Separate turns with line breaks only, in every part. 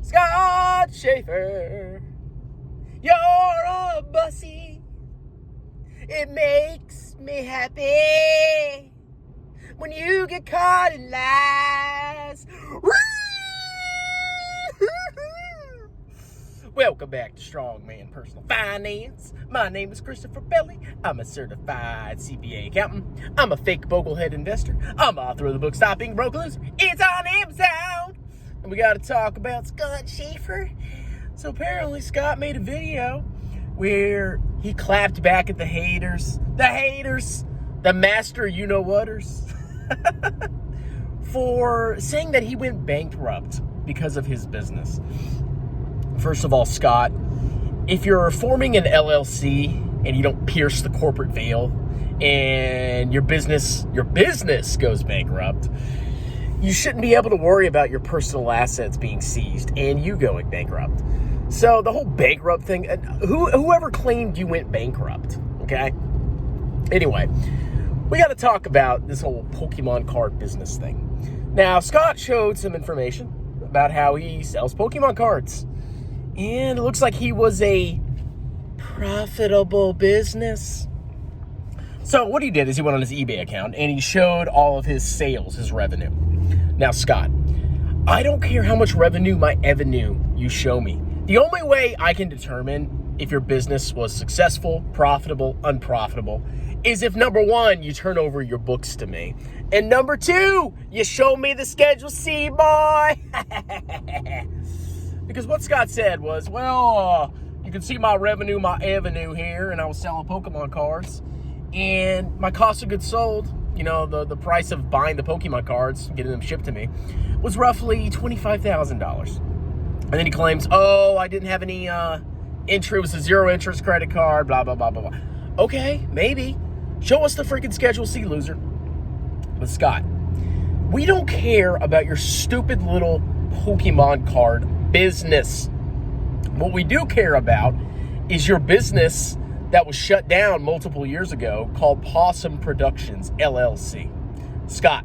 Scott Shafer, you're a bussy. It makes me happy when you get caught in lies. Welcome back to Strongman Personal Finance. My name is Christopher Belly. I'm a certified CPA accountant. I'm a fake boglehead investor. I'm author of the book Stop Being Broke Loser. It's on Amazon. And we got to talk about Scott Shafer. So apparently Scott made a video where he clapped back at the haters, the master you-know-whaters, for saying that he went bankrupt because of his business. First of all, Scott, if you're forming an LLC and you don't pierce the corporate veil and your business goes bankrupt, you shouldn't be able to worry about your personal assets being seized and you going bankrupt. So the whole bankrupt thing, whoever claimed you went bankrupt, okay? Anyway, we got to talk about this whole Pokemon card business thing. Now, Scott showed some information about how he sells Pokemon cards. And it looks like he was a profitable business. So what he did is he went on his eBay account and he showed all of his sales, his revenue. Now, Scott, I don't care how much revenue you show me. The only way I can determine if your business was successful, profitable, unprofitable, is if number one, you turn over your books to me. And number two, you show me the Schedule C, boy. Because what Scott said was, well, you can see my revenue, my avenue here, and I was selling Pokemon cards. And my cost of goods sold, you know, the price of buying the Pokemon cards, getting them shipped to me, was roughly $25,000. And then he claims, oh, I didn't have any interest, it was a zero interest credit card, blah, blah, blah, blah, blah. Okay, maybe. Show us the freaking Schedule C, loser. But Scott, we don't care about your stupid little Pokemon card business. What we do care about is your business that was shut down multiple years ago called Possum Productions, LLC. Scott,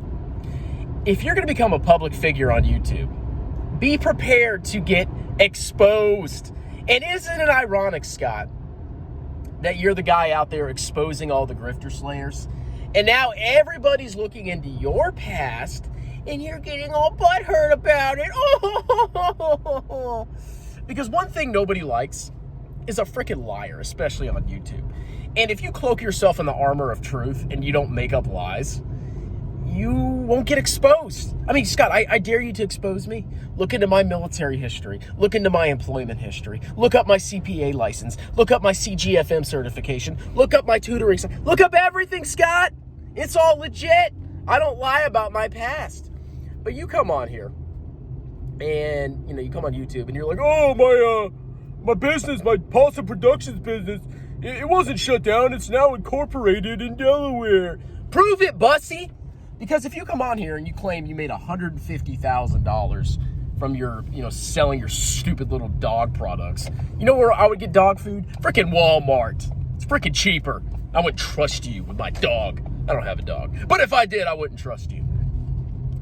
if you're going to become a public figure on YouTube, be prepared to get exposed. And isn't it ironic, Scott, that you're the guy out there exposing all the grifter slayers? And now everybody's looking into your past and you're getting all butthurt about it. Oh, because one thing nobody likes is a freaking liar, especially on YouTube. And if you cloak yourself in the armor of truth and you don't make up lies, you won't get exposed. I mean, Scott, I dare you to expose me. Look into my military history. Look into my employment history. Look up my CPA license. Look up my CGFM certification. Look up my tutoring. Look up everything, Scott. It's all legit. I don't lie about my past. But you come on here and, you come on YouTube and you're like, oh, my business, my Possum Productions business, it wasn't shut down. It's now incorporated in Delaware. Prove it, bussy. Because if you come on here and you claim you made $150,000 from your, selling your stupid little dog products, you know where I would get dog food? Freaking Walmart. It's freaking cheaper. I wouldn't trust you with my dog. I don't have a dog. But if I did, I wouldn't trust you.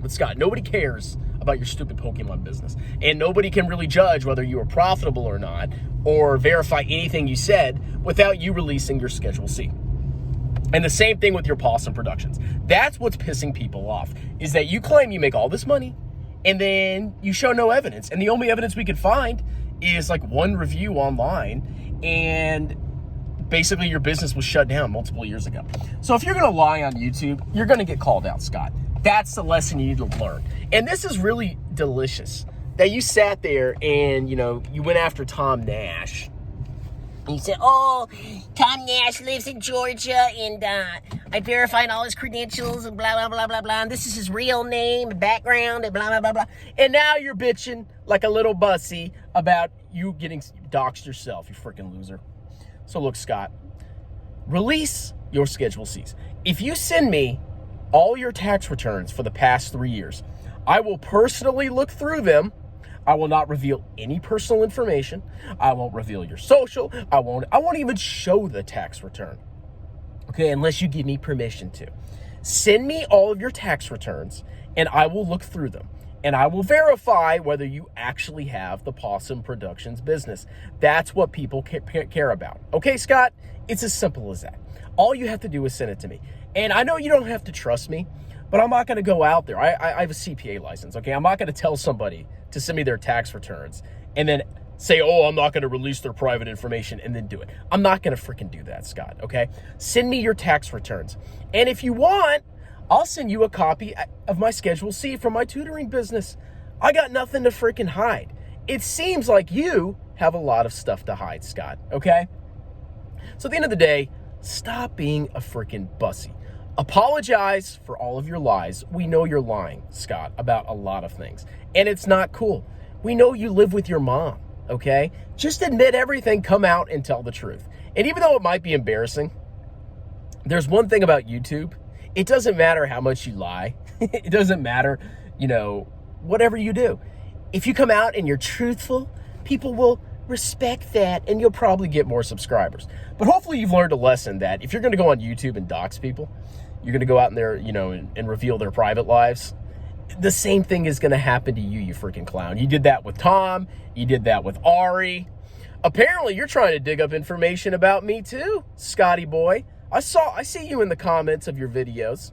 But Scott, nobody cares about your stupid Pokemon business. And nobody can really judge whether you are profitable or not or verify anything you said without you releasing your Schedule C. And the same thing with your Possum Productions. That's what's pissing people off, is that you claim you make all this money and then you show no evidence. And the only evidence we could find is like one review online, and basically your business was shut down multiple years ago. So if you're going to lie on YouTube, you're going to get called out, Scott. That's the lesson you need to learn. And this is really delicious that you sat there and, you went after Tom Nash. And you said, oh, Tom Nash lives in Georgia and I verified all his credentials and blah, blah, blah, blah, blah. And this is his real name and background and blah, blah, blah, blah. And now you're bitching like a little bussy about you getting doxed yourself, you freaking loser. So look, Scott, release your Schedule Cs. If you send me all your tax returns for the past 3 years, I will personally look through them. I will not reveal any personal information. I won't reveal your social. I won't even show the tax return. Okay, unless you give me permission to. Send me all of your tax returns and I will look through them. and I will verify whether you actually have the Possum Productions business. That's what people care about. Okay, Scott? It's as simple as that. All you have to do is send it to me. And I know you don't have to trust me, but I'm not going to go out there. I have a CPA license, okay? I'm not going to tell somebody to send me their tax returns and then say, oh, I'm not going to release their private information and then do it. I'm not going to freaking do that, Scott, okay? Send me your tax returns. And if you want, I'll send you a copy of my Schedule C from my tutoring business. I got nothing to freaking hide. It seems like you have a lot of stuff to hide, Scott, okay? So at the end of the day, stop being a freaking bussy. Apologize for all of your lies. We know you're lying, Scott, about a lot of things. And it's not cool. We know you live with your mom, okay? Just admit everything, come out and tell the truth. And even though it might be embarrassing, there's one thing about YouTube. It doesn't matter how much you lie. It doesn't matter, whatever you do. If you come out and you're truthful, people will respect that and you'll probably get more subscribers. But hopefully you've learned a lesson that if you're going to go on YouTube and dox people, you're going to go out in there, and reveal their private lives. The same thing is going to happen to you, you freaking clown. You did that with Tom. You did that with Ari. Apparently, you're trying to dig up information about me too, Scotty boy. I see you in the comments of your videos.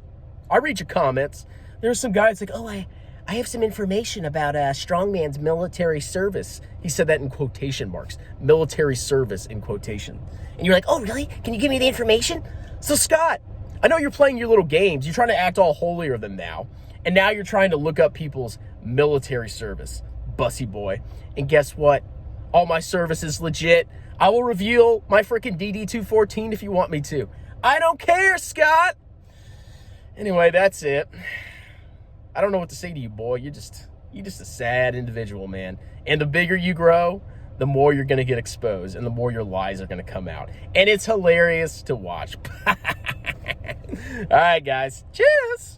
I read your comments. There's some guys like, oh, I have some information about Strongman's military service. He said that in quotation marks. Military service in quotation. And you're like, oh, really? Can you give me the information? So, Scott, I know you're playing your little games. You're trying to act all holier than thou. And now you're trying to look up people's military service. Bussy boy. And guess what? All my service is legit. I will reveal my freaking DD-214 if you want me to. I don't care, Scott. Anyway, that's it. I don't know what to say to you, boy. You're just a sad individual, man. And the bigger you grow, the more you're going to get exposed and the more your lies are going to come out. And it's hilarious to watch. All right, guys. Cheers.